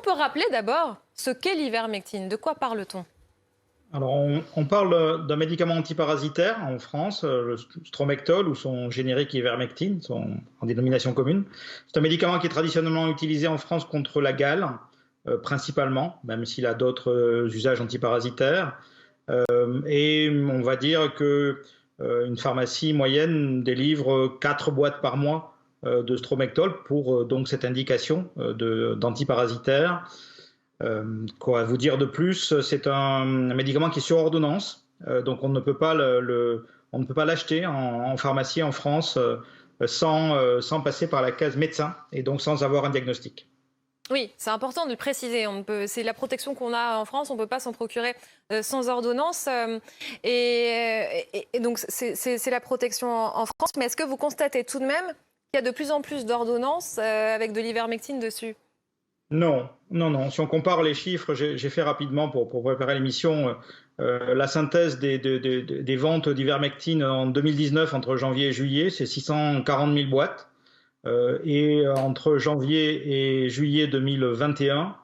qu'on peut rappeler d'abord ce qu'est l'ivermectine? De quoi parle-t-on? Alors, on parle d'un médicament antiparasitaire en France, le Stromectol ou son générique ivermectine, en dénomination commune. C'est un médicament qui est traditionnellement utilisé en France contre la gale, principalement, même s'il a d'autres usages antiparasitaires. Et on va dire que une pharmacie moyenne délivre 4 boîtes par mois de Stromectol pour donc cette indication d'antiparasitaire. Quoi vous dire de plus? C'est un médicament qui est sur ordonnance, donc on ne peut pas on ne peut pas l'acheter en pharmacie en France sans passer par la case médecin et donc sans avoir un diagnostic. Oui, c'est important de le préciser. C'est la protection qu'on a en France, on ne peut pas s'en procurer sans ordonnance. Et donc, c'est la protection en France. Mais est-ce que vous constatez tout de même qu'il y a de plus en plus d'ordonnances avec de l'ivermectine dessus? Non, non, non. Si on compare les chiffres, j'ai fait rapidement pour préparer l'émission la synthèse des ventes d'ivermectine en 2019 entre janvier et juillet, c'est 640 000 boîtes. Et entre janvier et juillet 2021,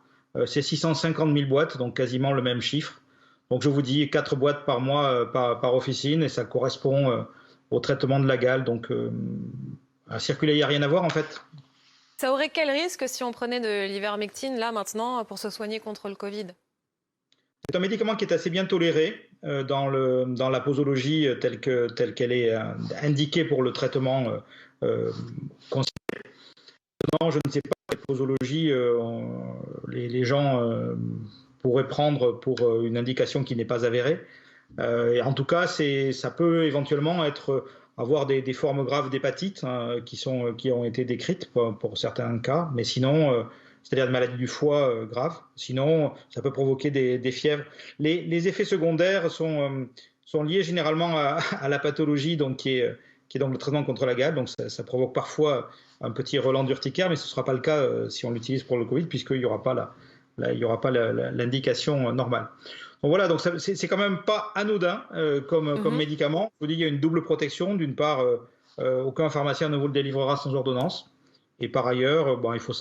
c'est 650 000 boîtes, donc quasiment le même chiffre. Donc je vous dis 4 boîtes par mois par officine et ça correspond au traitement de la gale. Donc à circuler, il n'y a rien à voir en fait. Ça aurait quel risque si on prenait de l'ivermectine là maintenant pour se soigner contre le Covid? C'est un médicament qui est assez bien toléré dans la posologie telle qu'elle est indiquée pour le traitement considéré. Non, je ne sais pas quelle posologie les gens pourraient prendre pour une indication qui n'est pas avérée. Et en tout cas, ça peut éventuellement avoir des formes graves d'hépatite qui ont été décrites pour certains cas, mais sinon, c'est-à-dire de maladies du foie graves. Sinon, ça peut provoquer des fièvres. Les effets secondaires sont liés généralement à la pathologie, donc qui est donc le traitement contre la gale. Donc ça provoque parfois un petit relent d'urticaire, mais ce ne sera pas le cas si on l'utilise pour le Covid, puisqu'il n'y aura pas l'indication normale. Donc voilà, donc c'est quand même pas anodin comme médicament. Je vous dis, il y a une double protection. D'une part, aucun pharmacien ne vous le délivrera sans ordonnance. Et par ailleurs, bon, il faut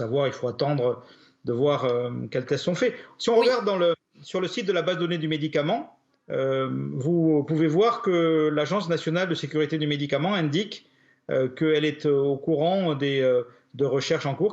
attendre de voir quels tests sont faits. Si on regarde sur le site de la base de données du médicament, vous pouvez voir que l'Agence nationale de sécurité du médicament indique qu'elle est au courant de recherches en cours